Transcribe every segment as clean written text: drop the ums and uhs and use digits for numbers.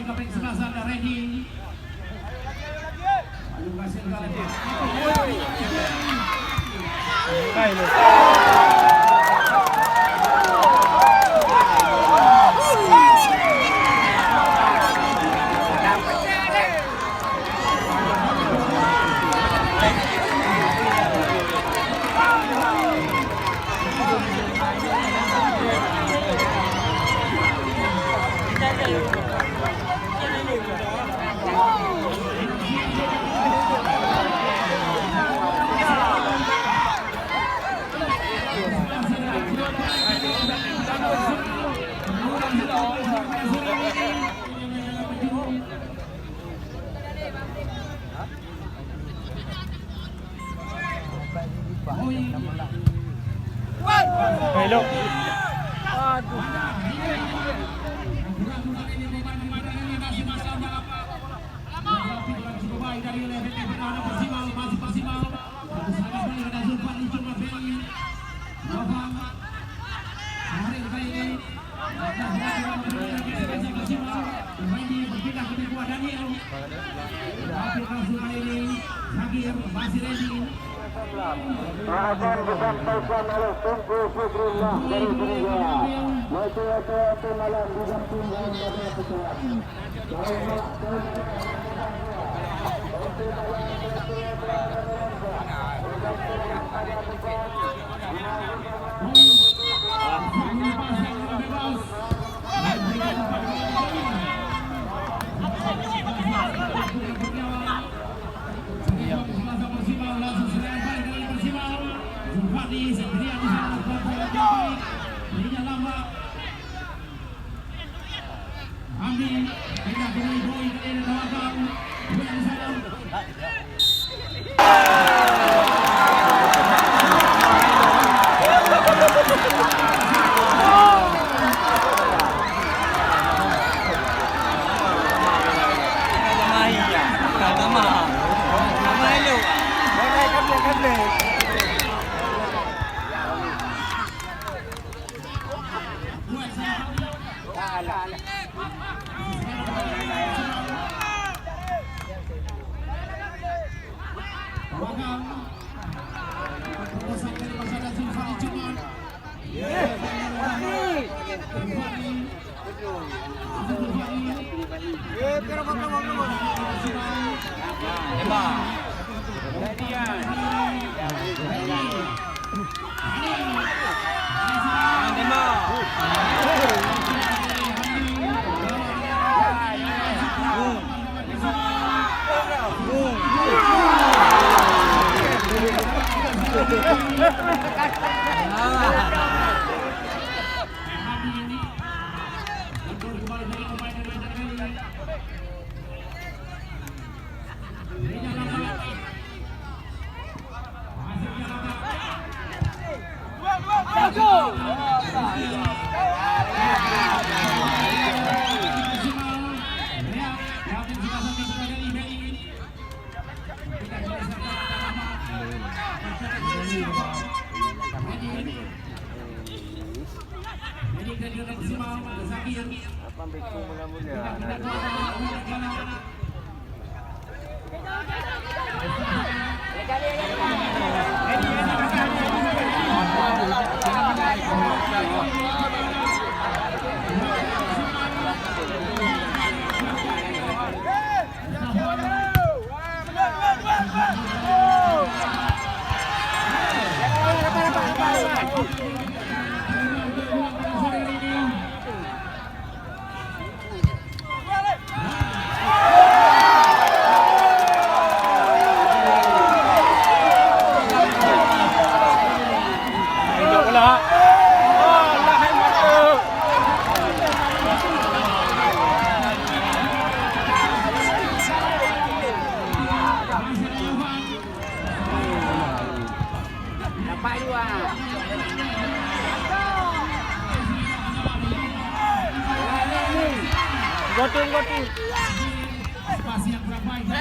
kapten sebelah sana ready. Ayo kasih kali. Hello. Akan disampaikan oleh Tunggu Fikrullah dari Gereja. Waktu malam didampingi oleh pejuang. Gotung. Spasi yang berapa ini?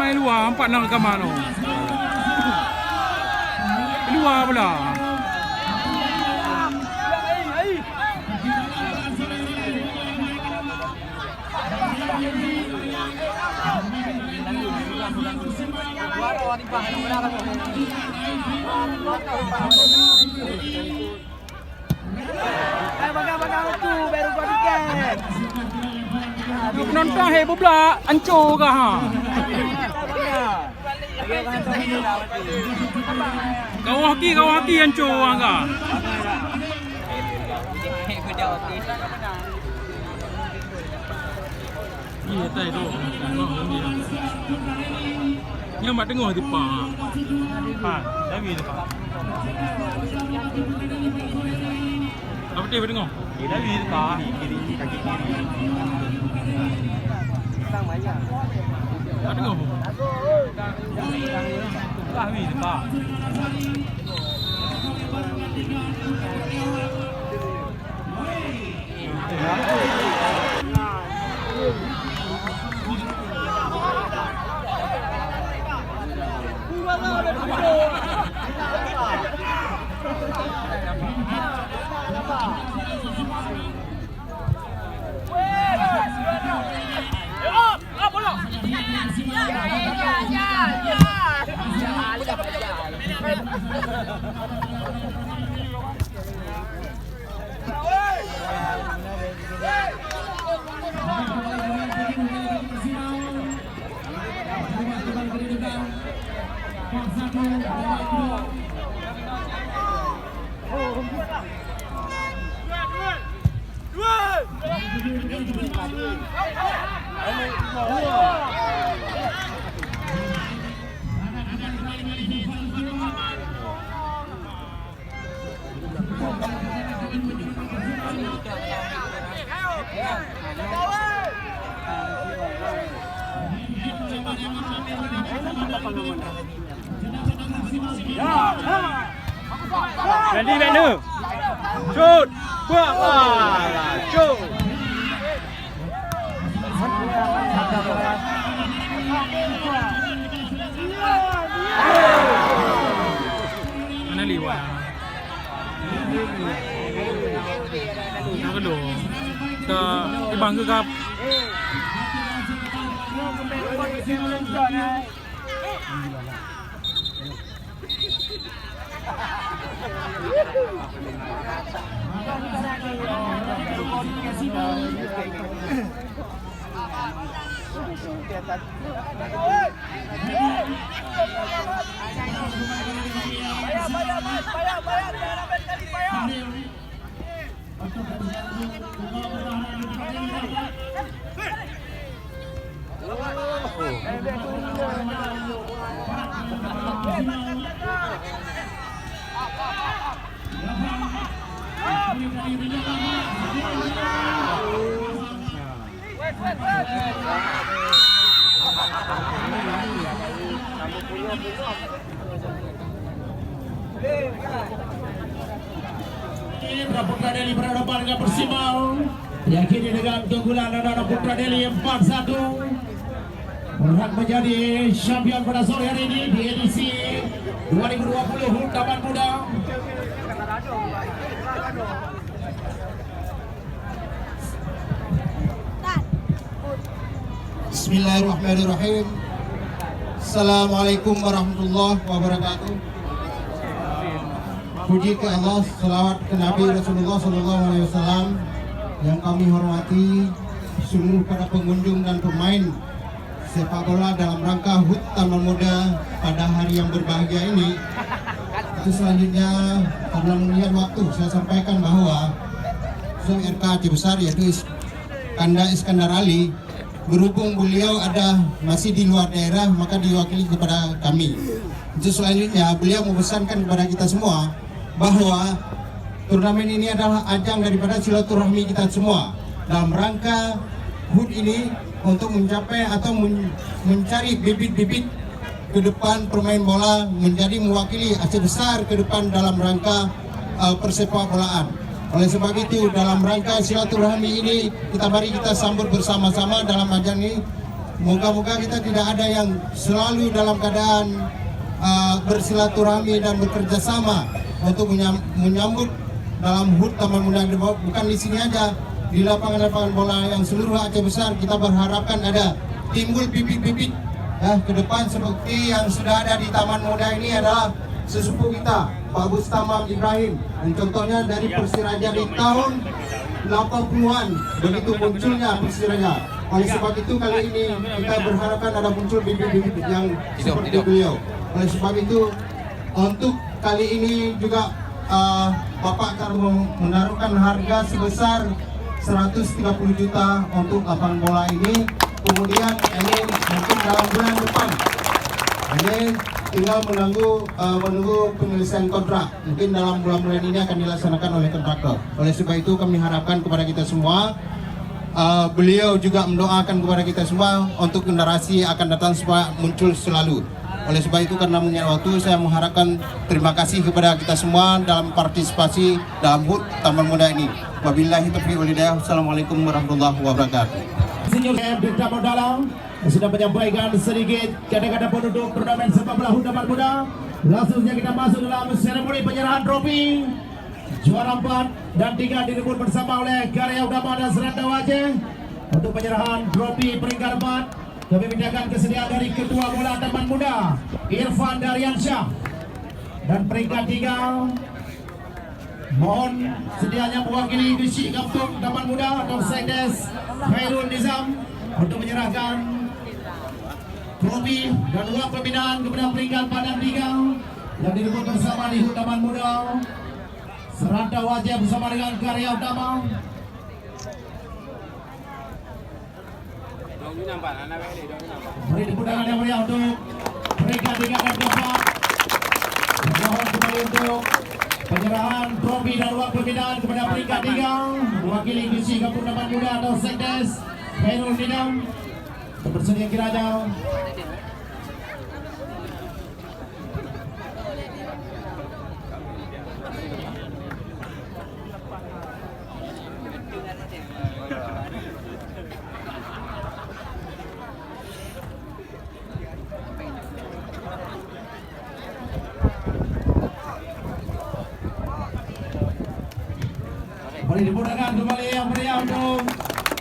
Mai luar 4-6 ke mana? Luar pula. Penonton heboh pula, hancur ke ha? Kawah haki hancur orang ke? Iya, tak itu. Yang mak tengok di pa. Ha, dah di pa. Apa dia tengok? Dah di pa. Kiri kaki kiri. Sang maya. Tak tengok. Dah di pa. Dua. Randy Banner. Shoot. Buang. Shoot. Mana liwat? Nó cái đồ cái bằng cái cặp. Putra Deli berhadapan dengan Persimau. Yakini dengan keunggulan anak-anak Putra Deli 4-1 berhak menjadi champion pada sore hari ini di edisi 2020 HUT Taman Muda. Bismillahirrahmanirrahim. Assalamualaikum warahmatullahi wabarakatuh. Puji ke Allah, selawat ke Nabi Rasulullah SAW. Yang kami hormati seluruh para pengunjung dan pemain sepak bola dalam rangka HUT Taman Muda pada hari yang berbahagia ini. Itu selanjutnya, karena melihat waktu, saya sampaikan bahwa RK Aceh Besar yaitu Kanda Iskandar Ali, berhubung beliau masih di luar daerah, maka diwakili kepada kami. Itu selanjutnya beliau memesankan kepada kita semua bahwa turnamen ini adalah ajang daripada silaturahmi kita semua dalam rangka HUT ini untuk mencapai atau mencari bibit-bibit ke depan permain bola menjadi mewakili Aceh Besar ke depan dalam rangka persepak bolaan. Oleh sebab itu, dalam rangka silaturahmi ini mari kita sambut bersama-sama dalam ajang ini. Moga-moga kita tidak ada yang selalu dalam keadaan bersilaturahmi dan bekerja sama untuk menyambut dalam HUT Taman Muda. Bukan di sini aja, di lapangan-lapangan bola yang seluruh Aceh Besar kita berharapkan ada timbul bibit-bibit ke depan seperti yang sudah ada di Taman Muda ini adalah sesepuh kita Pak Bustamam Ibrahim, dan contohnya dari Persiraja di tahun 80-an begitu munculnya Persiraja. Oleh sebab itu kali ini kita berharapkan ada muncul bibit-bibit yang seperti beliau. Oleh sebab itu untuk kali ini juga Bapak akan menaruhkan harga sebesar 130 juta untuk lapangan bola ini. Kemudian ini mungkin dalam bulan depan ini tinggal menunggu penyelesaian kontrak. Mungkin dalam bulan-bulan ini akan dilaksanakan oleh kontraktor. Oleh sebab itu kami harapkan kepada kita semua, beliau juga mendoakan kepada kita semua untuk generasi akan datang supaya muncul selalu. Oleh sebab itu, karena punya waktu, saya mengharapkan terima kasih kepada kita semua dalam partisipasi dalam HUT Taman Muda ini. Wabillahi taufiq wal hidayah. Assalamualaikum warahmatullahi wabarakatuh. Senior Tamu Dalam sudah menyampaikan sedikit kata-kata penduduk turnamen sepak bola HUT Taman Muda. Langsung saja kita masuk dalam seremoni penyerahan trofi. Juara 4 dan 3 direbut bersama oleh Karya Utama dan Serantau Aceh. Untuk penyerahan trofi peringkat 4, kami mintakan kesediaan dari Ketua Bola Taman Muda Irfan Daryansyah. Dan peringkat 3, mohon sedianya mewakili Bishik Kampung Taman Muda atau Sekdes Khairul Nizam untuk menyerahkan trofi dan uang pembinaan kepada peringkat 4 dan 3 yang direbut bersama di HUT Taman Muda Serantau Aceh bersama dengan Karya Utama. Beri tepuk tangan yang meriah untuk mereka tinggalkan keempat. Mohon kembali untuk penyerahan trofi dan uang pembinaan kepada peringkat 3 mewakili Divisi Kampung Dapat Muda atau Sekdes Khairul Nidam. Bersedia kiranya. Mari dimudahkan kembali yang meriah untuk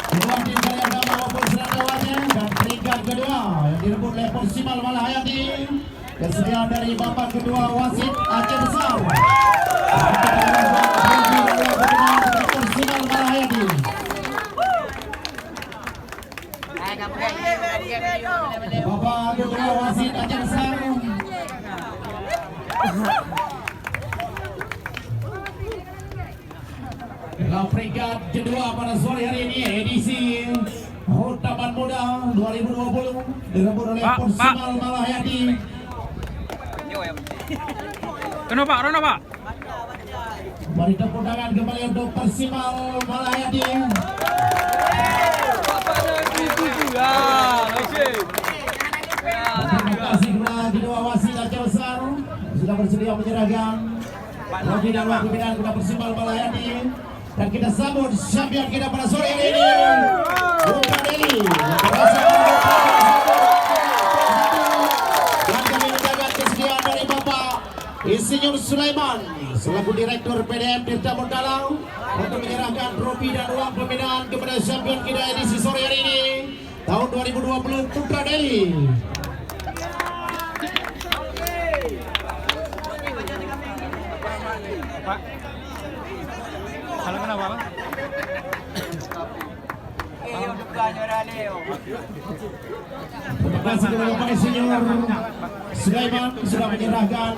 kedua tim Karya Agama maupun Serantawanya. Dan peringkat kedua yang direbut oleh Persimal Malahayati, kesediaan dari Bapak Ketua Wasit Aceh Besar. Persimal Malahayati. Bapak Ketua Wasit Aceh Besar. Dalam peringkat kedua pada sore hari ini edisi HUT Taman Muda 2020 direbut oleh Persimal Malahayati. Kenapa, Pak? Mari tepuk tangan kembali untuk Persimal Malahayati. Terima kasih kepada kedua wasit Aceh Besar sudah bersedia menyerahkan trofi dan uang pembinaan kepada Persimal Malahayati. Dan kita sambut champion kita pada sore hari ini, Bunda Deli. Dan kami menjaga kesediaan dari Bapak Insinyur Sulaiman selaku Direktur PDM Tirta Mondalang untuk menyerahkan trofi dan uang pembinaan kepada champion kita edisi sore hari ini tahun 2020 Putra Deli. Pak. Salah kenapa, Pak? Terima kasih kepada Bapak Insinyur Sulaiman sudah menyerahkan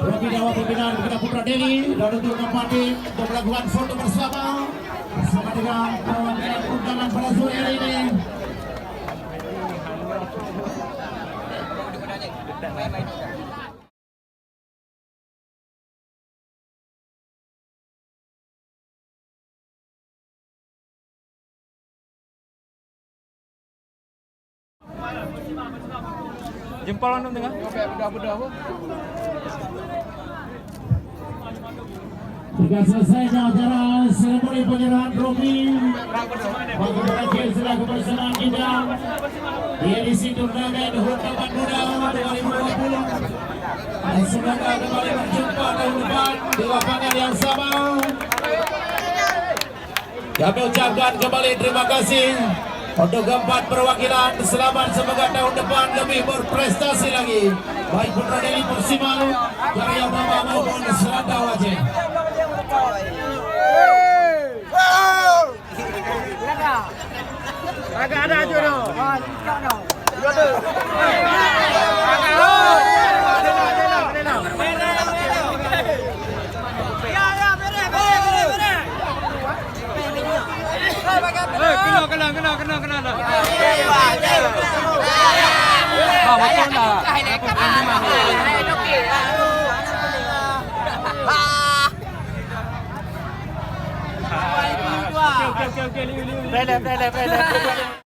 trofi dan uang pembinaan kepada Putra Deli. Dan untuk keempat tim untuk melakukan foto bersama dengan perwakilan undangan pada sore hari ini. Jempol anu tengah. Jika selesainya acara seremoni penyerahan trofi bagi terakhir selaku pelaksanaan kita di edisi turnamen HUT Taman Muda 2020. Dan semoga kembali berjumpa tahun depan di lapangan yang sama. Kami ucapkan kembali terima kasih untuk keempat perwakilan. Selamat, semoga tahun depan lebih berprestasi lagi, baik Putra Deli, Persimal, Karya Agama maupun Serantau Aceh. Agak ada aja no. Kena. Ah, betul dah. Okey. Play.